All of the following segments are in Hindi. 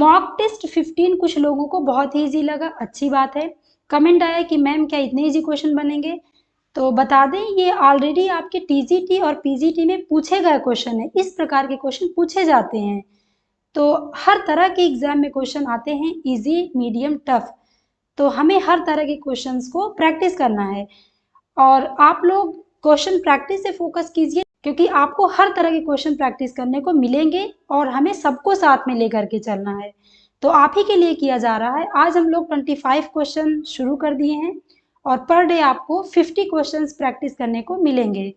मॉक टेस्ट 15 कुछ लोगों को बहुत ही ईजी लगा, अच्छी बात है। कमेंट आया कि मैम क्या इतने ईजी क्वेश्चन बनेंगे, तो बता दें ये ऑलरेडी आपके टीजीटी और पीजीटी में पूछे गए क्वेश्चन है। इस प्रकार के क्वेश्चन पूछे जाते हैं, तो हर तरह के एग्जाम में क्वेश्चन आते हैं, इजी, मीडियम, टफ। तो हमें हर तरह के क्वेश्चंस को प्रैक्टिस करना है, और आप लोग क्वेश्चन प्रैक्टिस से फोकस कीजिए, क्योंकि आपको हर तरह के क्वेश्चन प्रैक्टिस करने को मिलेंगे और हमें सबको साथ में लेकर के चलना है। तो आप ही के लिए किया जा रहा है। आज हम लोग 25 क्वेश्चन शुरू कर दिए हैं और पर डे आपको 50 क्वेश्चंस प्रैक्टिस करने को मिलेंगे।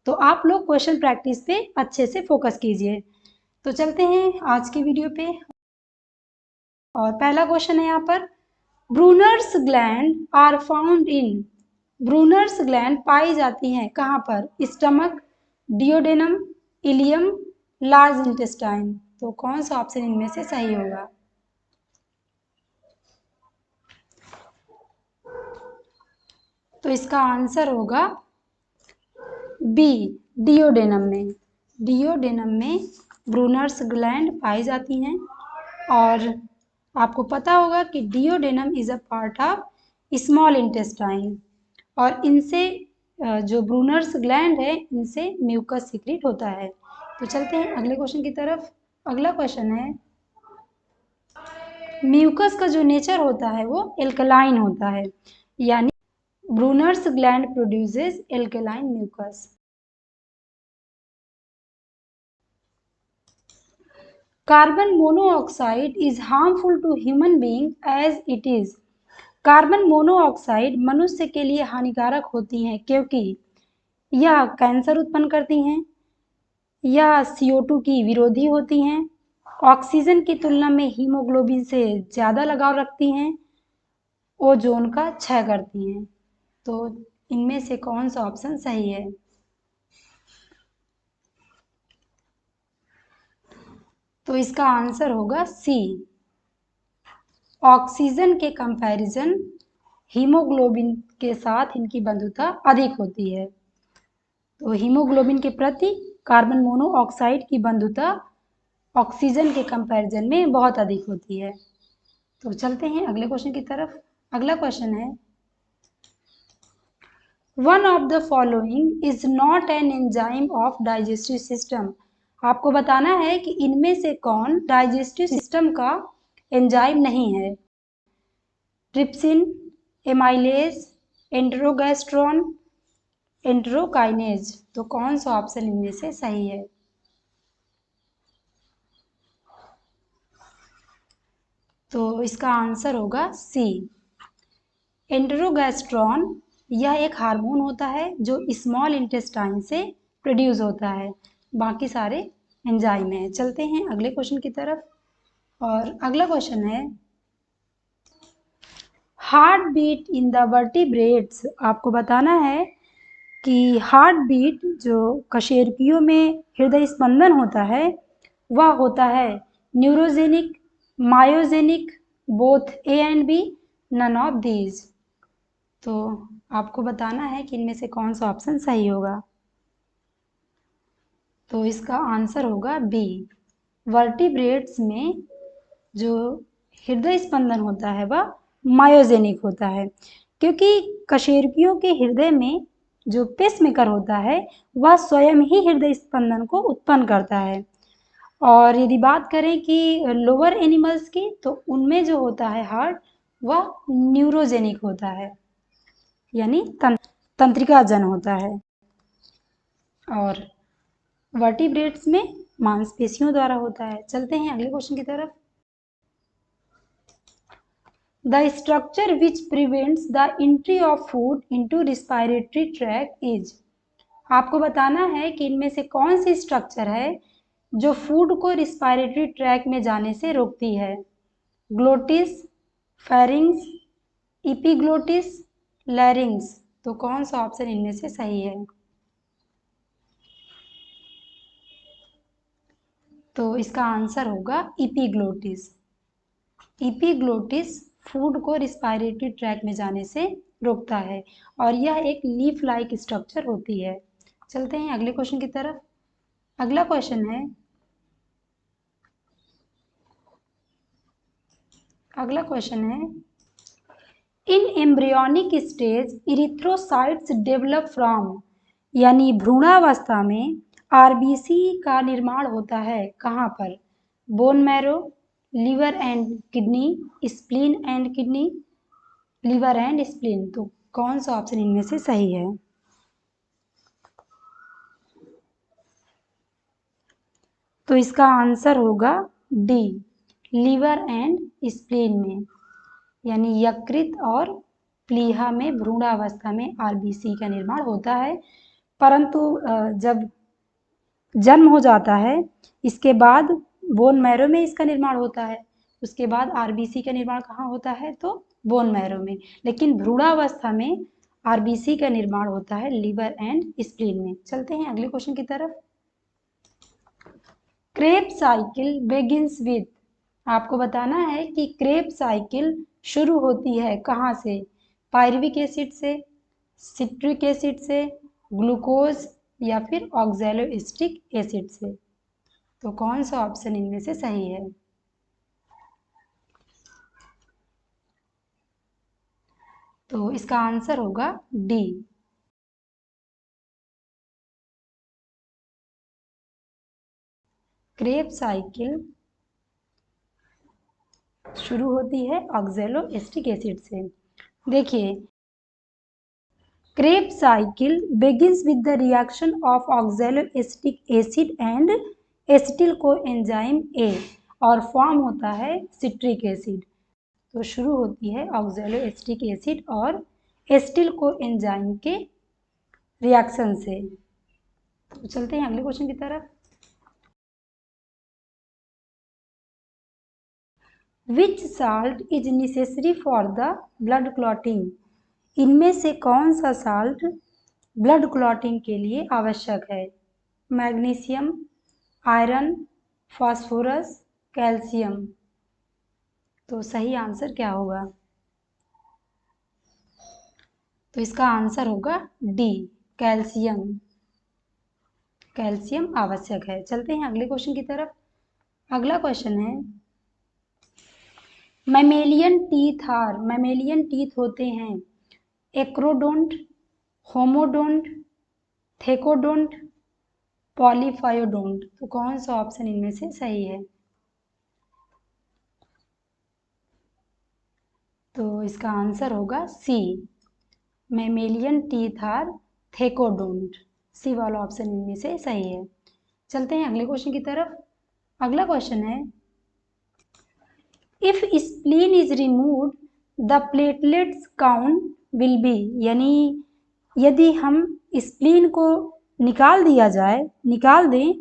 तो आप लोग क्वेश्चन प्रैक्टिस पे अच्छे से फोकस कीजिए। तो चलते हैं आज की वीडियो पे, और पहला क्वेश्चन है यहाँ पर, Brunner's gland are found in, Brunner's gland पाई जाती हैं कहाँ पर? Stomach, duodenum, ileum, large intestine. तो कौन सा ऑप्शन इनमें से सही होगा? तो इसका आंसर होगा बी, डियोडेनम में। डियोडेनम में ब्रूनर्स ग्लैंड पाई जाती हैं, और आपको पता होगा कि duodenum is a part of small intestine, और इनसे जो ब्रूनर्स ग्लैंड है इनसे म्यूकस सीक्रेट होता है। तो चलते हैं अगले क्वेश्चन की तरफ। अगला क्वेश्चन है, म्यूकस का जो नेचर होता है वो एल्कलाइन होता है, यानी Brunner's gland produces alkaline mucus. Carbon monoxide is harmful to human being as it is, carbon monoxide मनुष्य के लिए हानिकारक होती हैं क्योंकि यह कैंसर उत्पन्न करती हैं, यह CO2 की विरोधी होती हैं, ऑक्सीजन की तुलना में हीमोग्लोबिन से ज़्यादा लगाव रखती हैं, ओजोन का क्षय करती हैं। तो इनमें से कौन सा ऑप्शन सही है? तो इसका आंसर होगा सी, ऑक्सीजन के कंपैरिजन हीमोग्लोबिन के साथ इनकी बंधुता अधिक होती है। तो हीमोग्लोबिन के प्रति कार्बन मोनोऑक्साइड की बंधुता ऑक्सीजन के कंपैरिजन में बहुत अधिक होती है। तो चलते हैं अगले क्वेश्चन की तरफ। अगला क्वेश्चन है, one of the following is not an enzyme of digestive system. आपको बताना है कि इनमें से कौन डाइजेस्टिव सिस्टम का एंजाइम नहीं है। Trypsin, amylase, enterogastrone, enterokinase. तो कौन सा ऑप्शन इनमें से सही है? तो इसका आंसर होगा सी, एंटेरोगैस्ट्रॉन। यह एक हार्मोन होता है जो स्मॉल इंटेस्टाइन से प्रोड्यूस होता है, बाकी सारे एंजाइम हैं। चलते हैं अगले क्वेश्चन की तरफ, और अगला क्वेश्चन है, heart beat in the vertebrates. आपको बताना है कि हार्ट बीट जो कशेरुकियों में हृदय स्पंदन होता है वह होता है neurogenic, myogenic, both A and B, none of these. तो आपको बताना है कि इनमें से कौन सा ऑप्शन सही होगा। तो इसका आंसर होगा बी, वर्टिब्रेट्स में जो हृदय स्पंदन होता है वह मायोजेनिक होता है, क्योंकि कशेरुकियों के हृदय में जो पेसमेकर होता है वह स्वयं ही हृदय स्पंदन को उत्पन्न करता है। और यदि बात करें कि लोअर एनिमल्स की, तो उनमें जो होता है हार्ट वह न्यूरोजेनिक होता है, यानी तंत्रिकाजन होता है, और वर्टिब्रेट्स में मांसपेशियों द्वारा होता है। चलते हैं अगले क्वेश्चन की तरफ। The structure which prevents the entry of food into respiratory track is. आपको बताना है कि इनमें से कौन सी स्ट्रक्चर है जो फूड को रिस्पायरेटरी ट्रैक में जाने से रोकती है। Glottis, pharynx, epiglottis, larynx. तो कौन सा ऑप्शन इनमें से सही है? तो इसका आंसर होगा इपीग्लोटिस। इपीग्लोटिस फूड को रिस्पायरेटरी ट्रैक में जाने से रोकता है, और यह एक लीफ लाइक स्ट्रक्चर होती है। चलते हैं अगले क्वेश्चन की तरफ। अगला क्वेश्चन है, अगला क्वेश्चन है, in embryonic stage erythrocytes develop from, यानी भ्रूणावस्था में आरबीसी का निर्माण होता है कहाँ पर? Bone marrow, liver and kidney, spleen and kidney, liver and spleen. तो कौन सा ऑप्शन इनमें से सही है? तो इसका आंसर होगा डी, लिवर एंड स्प्लीन में, यानी यकृत और प्लीहा में भ्रूणावस्था में आरबीसी का निर्माण होता है, परंतु जब जन्म हो जाता है इसके बाद बोन मैरो में इसका निर्माण होता है, उसके बाद आरबीसी का निर्माण कहाँ होता है? तो बोन मैरो में। लेकिन भ्रूणावस्था में आरबीसी का निर्माण होता है लिवर एंड स्प्लीन में। चलते हैं अगले क्वेश्चन की तरफ। क्रेब साइकिल बिगिंस विद, आपको बताना है कि क्रेब साइकिल शुरू होती है कहाँ से? पायरुविक एसिड से, सिट्रिक एसिड से, ग्लूकोज या फिर ऑक्सैलोइस्टिक एसिड से। तो कौन सा ऑप्शन इनमें से सही है? तो इसका आंसर होगा डी। क्रेब साइकिल शुरू होती है ऑक्सैलोइस्टिक एसिड से। देखिए, Krebs cycle begins with the reaction of oxaloacetic acid and acetyl coenzyme A और फॉर्म होता है सिट्रिक एसिड। तो शुरू होती है ऑक्सैलोएसिटिक एसिड और एसिटिल कोएंजाइम के रिएक्शन से। तो चलते हैं अगले क्वेश्चन की तरफ। Which salt is necessary for the blood clotting, इनमें से कौन सा साल्ट ब्लड क्लॉटिंग के लिए आवश्यक है? Magnesium, iron, phosphorus, calcium. तो सही आंसर क्या होगा? तो इसका आंसर होगा डी, कैल्शियम। कैल्शियम आवश्यक है। चलते हैं अगले क्वेश्चन की तरफ। अगला क्वेश्चन है, मैमेलियन टीथ होते हैं एक्रोडोंट, होमोडोंट, थेकोडोंट, पॉलीफायोडोंट। तो कौन सा ऑप्शन इनमें से सही है? तो इसका आंसर होगा सी, मैमेलियन टीथ आर थेकोडोंट। सी वाला ऑप्शन इनमें से सही है। चलते हैं अगले क्वेश्चन की तरफ। अगला क्वेश्चन है, if spleen is removed the platelets count will be, यानी यदि हम स्प्लीन को निकाल दें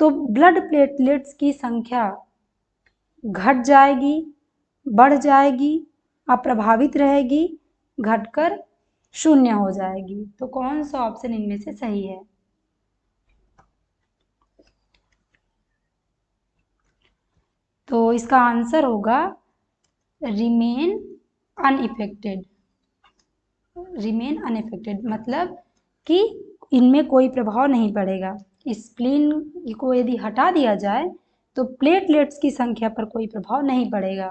तो ब्लड प्लेटलेट्स की संख्या घट जाएगी, बढ़ जाएगी, अप्रभावित रहेगी, घटकर 0 हो जाएगी। तो कौन सा ऑप्शन इनमें से सही है? तो इसका आंसर होगा रिमेन अनइफेक्टेड। मतलब कि इनमें कोई प्रभाव नहीं पड़ेगा। स्प्लीन को यदि हटा दिया जाए तो प्लेटलेट्स की संख्या पर कोई प्रभाव नहीं पड़ेगा।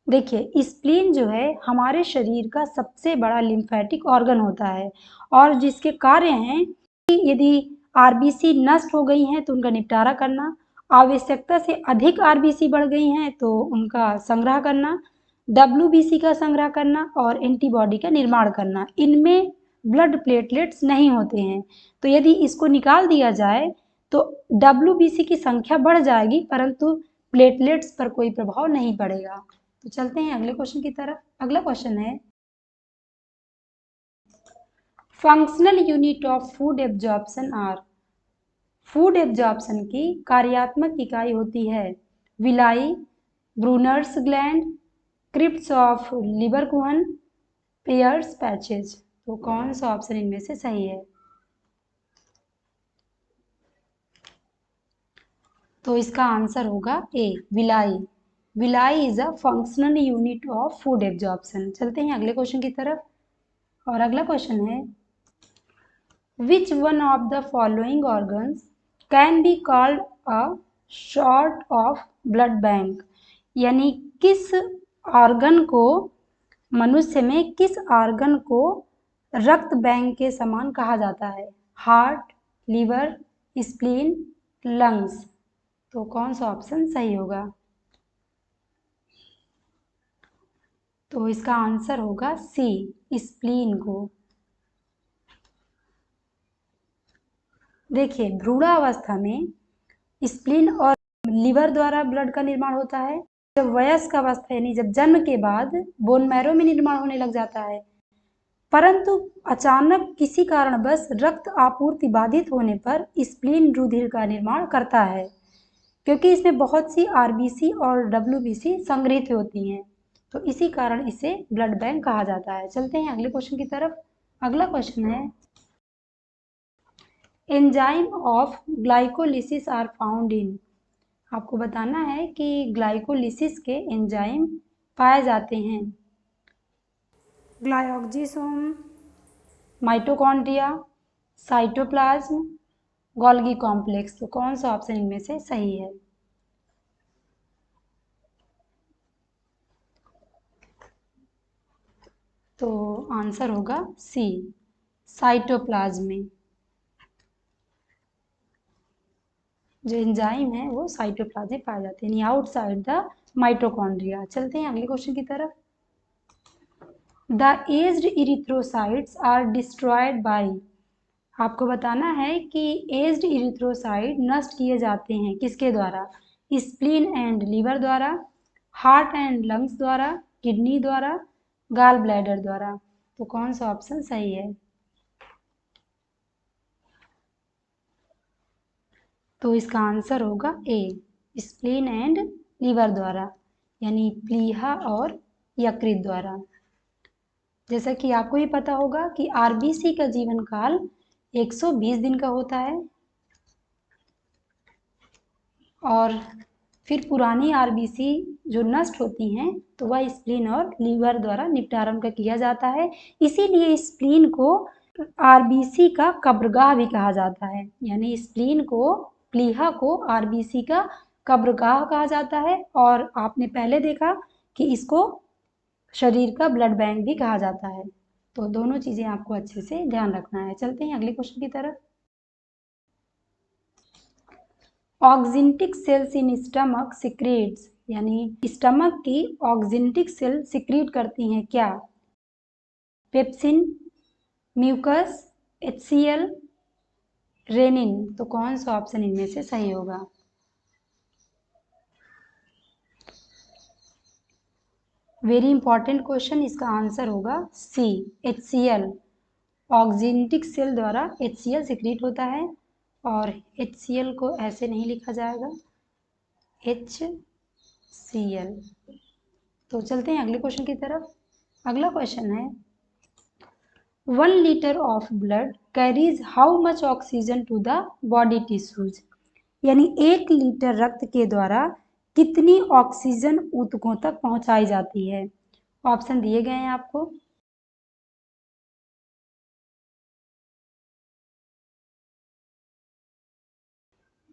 देखिए, स्प्लीन जो है हमारे शरीर का सबसे बड़ा लिम्फेटिक ऑर्गन होता है और जिसके कार्य हैं कि यदि आरबीसी नष्ट हो गई हैं तो उनका निपटारा करना, आवश्यकता से अधिक आरबीसी बढ़ गई हैं तो उनका संग्रह करना, डब्ल्यूबीसी का संग्रह करना और एंटीबॉडी का निर्माण करना। इनमें ब्लड प्लेटलेट्स नहीं होते हैं। तो यदि इसको निकाल दिया जाए तो डब्ल्यूबीसी की संख्या बढ़ जाएगी परंतु प्लेटलेट्स पर कोई प्रभाव नहीं पड़ेगा। तो चलते हैं अगले क्वेश्चन की तरफ। अगला क्वेश्चन है, functional unit of food absorption are, food absorption की कार्यात्मक इकाई होती है villi, Brunner's gland, crypts of Lieberkuhn, Peyer's patches. तो कौन सा ऑप्शन इनमें से सही है? तो इसका आंसर होगा A, villi. Villi is a functional unit of food absorption. चलते हैं अगले क्वेश्चन की तरफ और अगला क्वेश्चन है, which one of the following organs can be called a sort of blood bank, यानी किस ऑर्गन को, मनुष्य में किस ऑर्गन को रक्त बैंक के समान कहा जाता है? Heart, liver, spleen, lungs. तो कौन सा ऑप्शन सही होगा? तो इसका आंसर होगा सी, स्प्लीन को। देखिए, भ्रूणावस्था में स्प्लीन और लीवर द्वारा ब्लड का निर्माण होता है। जब वयस्क अवस्था यानी जब जन्म के बाद बोन मैरो में निर्माण होने लग जाता है। परंतु अचानक किसी कारणवश रक्त आपूर्ति बाधित होने पर स्प्लीन रुधिर का निर्माण करता है, क्योंकि इसमें बहुत सी आरबीसी और डब्ल्यूबीसी संग्रहित होती हैं, तो इसी कारण इसे ब्लड बैंक कहा जाता है। चलते हैं अगले क्वेश्चन की तरफ। अगला क्वेश्चन है, enzyme of glycolysis are found in. आपको बताना है कि ग्लाइकोलिसिस के एंजाइम पाए जाते हैं ग्लाइकोजिसोम, माइटोकॉन्ड्रिया, साइटोप्लाज्म, गोल्गी कॉम्प्लेक्स। तो कौन सा ऑप्शन इनमें से सही है? तो आंसर होगा सी, साइटोप्लाज्म में जो एंजाइम है वो साइटोप्लाज्म में पाए जाते हैं, यानी आउटसाइड द माइटोकॉन्ड्रिया। चलते हैं अगले क्वेश्चन की तरफ। The aged erythrocytes are destroyed by. आपको बताना है कि एज्ड इरिथ्रोसाइट नष्ट किए जाते हैं किसके द्वारा? स्प्लीन एंड लीवर द्वारा, हार्ट एंड लंग्स द्वारा, किडनी द्वारा, गाल ब्लैडर द्वारा। तो कौन सा ऑप्शन सही है? तो इसका आंसर होगा ए, स्प्लीन एंड लीवर द्वारा, यानी प्लीहा और यकृत द्वारा। जैसा कि आपको ही पता होगा कि आरबीसी का जीवन काल 120 दिन का होता है, और फिर पुरानी आरबीसी जो नष्ट होती हैं तो वह स्प्लीन और लीवर द्वारा निपटारा का किया जाता है। इसीलिए स्प्लीन को आरबीसी का कब्रगाह भी कहा जाता है, यानी स्प्लीन को, प्लीहा को आरबीसी का कब्रगाह कहा जाता है। और आपने पहले देखा कि इसको शरीर का ब्लड बैंक भी कहा जाता है। तो दोनों चीजें आपको अच्छे से ध्यान रखना है। चलते हैं अगले क्वेश्चन की तरफ। Oxyntic cells in stomach secretes, यानी स्टमक की ऑक्जिंटिक सेल सिक्रीट करती हैं क्या? Pepsin, mucus, HCl, rennin. तो कौन सा ऑप्शन इनमें से सही होगा? वेरी इंपॉर्टेंट क्वेश्चन, इसका आंसर होगा सी, HCl। ऑक्जिंटिक सेल द्वारा HCl सिक्रीट होता है, और HCl को ऐसे नहीं लिखा जाएगा, HCl। तो चलते हैं अगले क्वेश्चन की तरफ। अगला क्वेश्चन है, 1 litre of blood carries how much oxygen to the body tissues, यानी 1 लीटर रक्त के द्वारा कितनी ऑक्सीजन ऊतकों तक पहुंचाई जाती है? ऑप्शन दिए गए हैं आपको।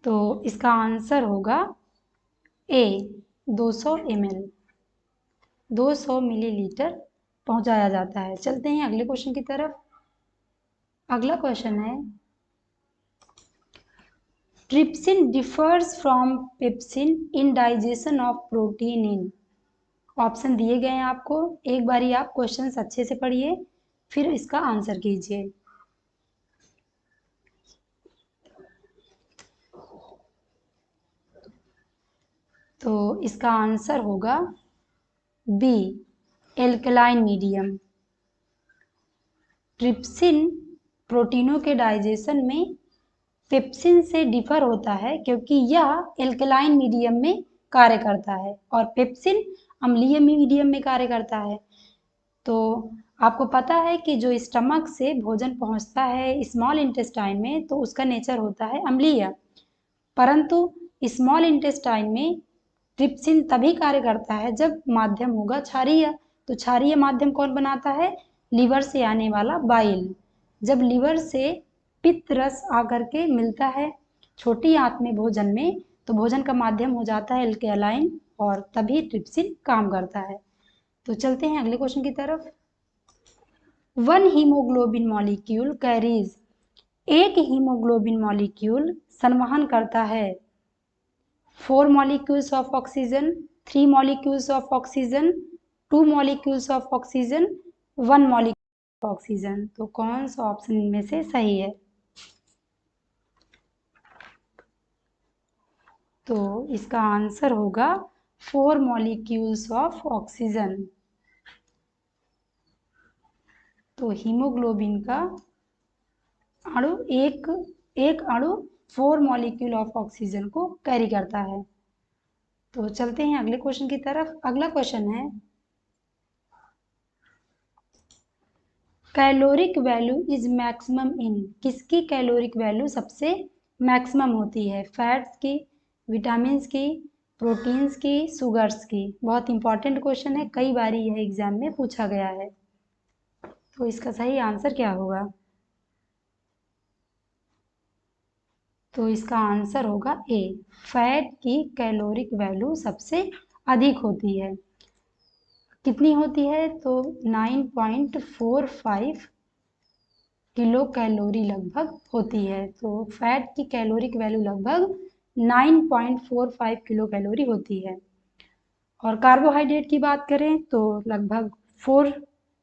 तो इसका आंसर होगा ए, 200 ml, 200 मिलीलीटर पहुंचाया जाता है। चलते हैं अगले क्वेश्चन की तरफ। अगला क्वेश्चन है, trypsin differs from pepsin in digestion of protein in. Option दिए गए हैं आपको, एक बारी आप क्वेश्चन अच्छे से पढ़िए फिर इसका आंसर कीजिए। तो इसका आंसर होगा बी, एल्कलाइन मीडियम। ट्रिप्सिन प्रोटीनों के डाइजेशन में पेप्सिन से डिफर होता है, क्योंकि यह एल्कलाइन मीडियम में कार्य करता है और पेप्सिन अम्लीय मीडियम में कार्य करता है। तो आपको पता है कि जो स्टमक से भोजन पहुंचता है स्मॉल इंटेस्टाइन में, तो उसका नेचर होता है अम्लीय, परंतु स्मॉल इंटेस्टाइन में ट्रिप्सिन तभी कार्य करता है जब माध्यम होगा क्षारीय। तो क्षारीय माध्यम कौन बनाता है? लीवर से आने वाला बाइल। जब लीवर से पित्त रस आकर के मिलता है छोटी आंत में भोजन में, तो भोजन का माध्यम हो जाता है एल्कलाइन और तभी ट्रिप्सिन काम करता है। तो चलते हैं अगले क्वेश्चन की तरफ। वन हीमोग्लोबिन मॉलिक्यूल कैरीज, एक हीमोग्लोबिन मॉलिक्यूल संवहन करता है 4 molecules of oxygen, 3 molecules of oxygen, 2 molecules of oxygen, 1 molecule of oxygen। तो कौन सा ऑप्शन इनमें से सही है? तो इसका आंसर होगा 4 molecules of oxygen। तो हीमोग्लोबिन का अणु एक अणु 4 मॉलिक्यूल ऑफ ऑक्सीजन को कैरी करता है। तो चलते हैं अगले क्वेश्चन की तरफ। अगला क्वेश्चन है caloric value is maximum in, किसकी कैलोरिक वैल्यू सबसे मैक्सिमम होती है? फैट्स की, विटामिन्स की, प्रोटीन्स की, शुगर्स की। बहुत इंपॉर्टेंट क्वेश्चन है, कई बार यह एग्जाम में पूछा गया है। तो इसका सही आंसर क्या होगा? तो इसका आंसर होगा ए, फैट की कैलोरिक वैल्यू सबसे अधिक होती है। कितनी होती है? तो 9.45 किलो कैलोरी लगभग होती है। तो फैट की कैलोरिक वैल्यू लगभग 9.45 किलो कैलोरी होती है। और कार्बोहाइड्रेट की बात करें तो लगभग 4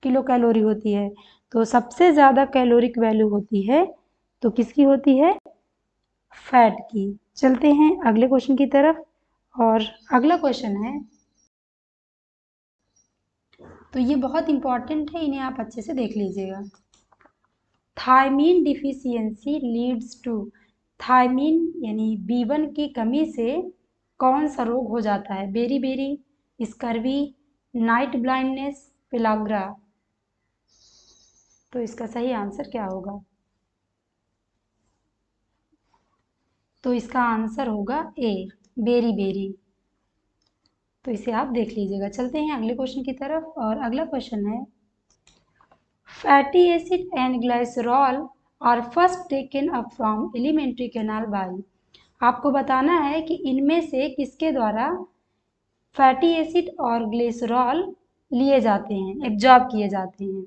किलो कैलोरी होती है। तो सबसे ज़्यादा कैलोरिक वैल्यू होती है तो किसकी होती है? फैट की। चलते हैं अगले क्वेश्चन की तरफ। और अगला क्वेश्चन है, तो ये बहुत इंपॉर्टेंट है, इन्हें आप अच्छे से देख लीजिएगा। Thiamine deficiency leads to, thiamine यानी B1 की कमी से कौन सा रोग हो जाता है? Beri, scurvy, night blindness, pellagra. तो इसका सही आंसर क्या होगा? तो इसका आंसर होगा ए, बेरी। तो इसे आप देख लीजिएगा। चलते हैं अगले क्वेश्चन की तरफ। और अगला क्वेश्चन है fatty acid and glycerol are first taken up from alimentary canal by, आपको बताना है कि इनमें से किसके द्वारा फैटी एसिड और ग्लिसरॉल लिए जाते हैं, एब्जॉर्ब किए जाते हैं?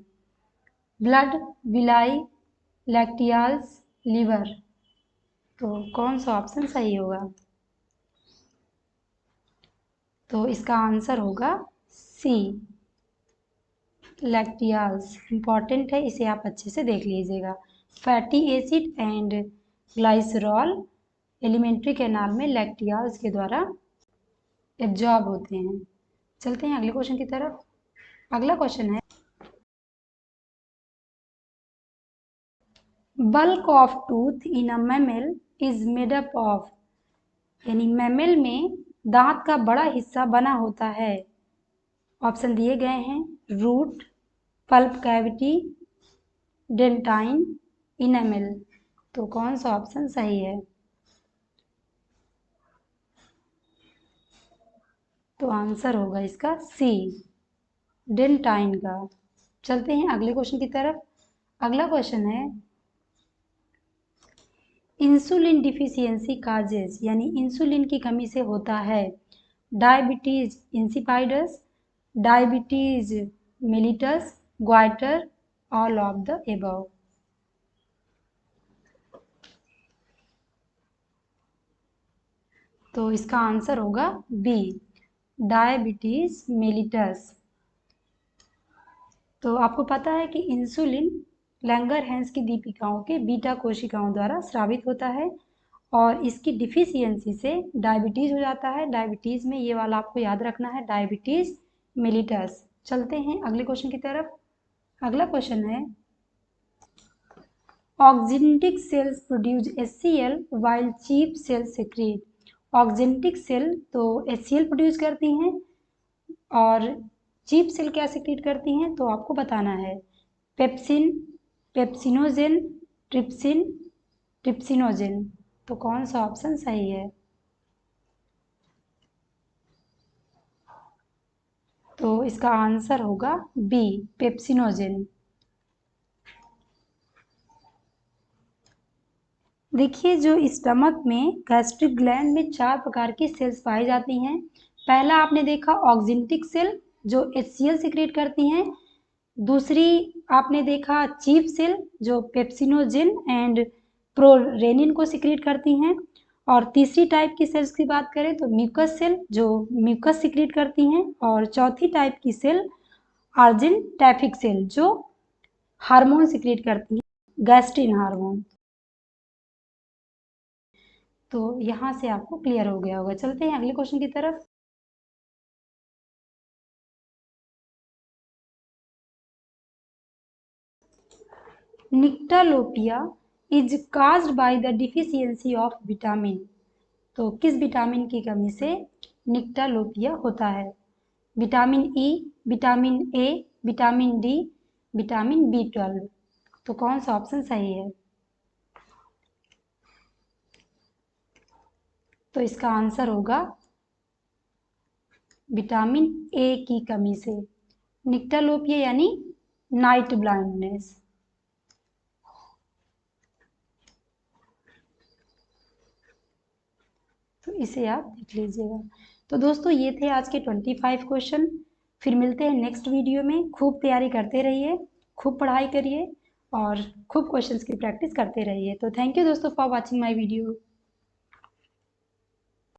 Blood, villi, lacteals, liver. तो कौन सा ऑप्शन सही होगा? तो इसका आंसर होगा सी, लैक्टियाल्स। इंपॉर्टेंट है, इसे आप अच्छे से देख लीजिएगा। Fatty acid and glycerol alimentary canal में लैक्टियाल्स के द्वारा एब्जॉर्ब होते हैं। चलते हैं अगले क्वेश्चन की तरफ। अगला क्वेश्चन है bulk of tooth in a mammal is made up of, यानी मैमल में दांत का बड़ा हिस्सा बना होता है। ऑप्शन दिए गए हैं root, pulp cavity, dentine, enamel. तो कौन सा ऑप्शन सही है? तो आंसर होगा इसका सी, डेंटाइन का। चलते हैं अगले क्वेश्चन की तरफ। अगला क्वेश्चन है इंसुलिन डिफिशियंसी काजेज, यानी इंसुलिन की कमी से होता है diabetes insipidus, diabetes mellitus, goitre, all of the above. तो इसका आंसर होगा बी, डायबिटीज मेलिटस। तो आपको पता है कि इंसुलिन लैंगरहैंस की दीपिकाओं के बीटा कोशिकाओं द्वारा स्रावित होता है और इसकी डिफिशियंसी से डायबिटीज़ हो जाता है। डायबिटीज़ में ये वाला आपको याद रखना है, डायबिटीज़ मेलिटस। चलते हैं अगले क्वेश्चन की तरफ। अगला क्वेश्चन है oxyntic cells produce HCl while chief cell secrete, oxyntic cell तो HCl प्रोड्यूस करती हैं और चीप सेल क्या सेक्रेट करती हैं? तो आपको बताना है पेप्सिन, पेप्सिनोजेन, ट्रिप्सिन, ट्रिप्सिनोजेन। तो कौन सा ऑप्शन सही है? तो इसका आंसर होगा बी, पेप्सिनोजेन। देखिए जो स्टमक में गैस्ट्रिक ग्लैंड में 4 प्रकार की सेल्स पाई जाती हैं। पहला आपने देखा ऑक्जिंटिक सेल जो HCl सिक्रेट करती हैं, दूसरी आपने देखा चीफ सेल जो पेप्सिनोजेन एंड प्रोरेनिन को सिक्रेट करती हैं, और तीसरी टाइप की सेल्स की बात करें तो म्यूकस सेल जो म्यूकस सिक्रेट करती हैं, और चौथी टाइप की सेल आर्जेंटैफिक सेल जो हार्मोन सिक्रेट करती हैं, गैस्ट्रिन हार्मोन। तो यहाँ से आपको क्लियर हो गया होगा। चलते हैं अगले क्वेश्चन की तरफ। Nyctalopia is caused by the deficiency of vitamin. तो किस विटामिन की कमी से निक्टालोपिया होता है? Vitamin E, vitamin A, vitamin D, vitamin B12। तो कौन सा ऑप्शन सही है? तो इसका आंसर होगा विटामिन ए की कमी से। निक्टालोपिया यानी नाइट ब्लाइंडनेस। तो इसे आप देख लीजिएगा। तो दोस्तों ये थे आज के 25 क्वेश्चन। फिर मिलते हैं नेक्स्ट वीडियो में। खूब तैयारी करते रहिए, खूब पढ़ाई करिए और खूब क्वेश्चंस की प्रैक्टिस करते रहिए। तो थैंक यू दोस्तों फॉर वॉचिंग माय वीडियो।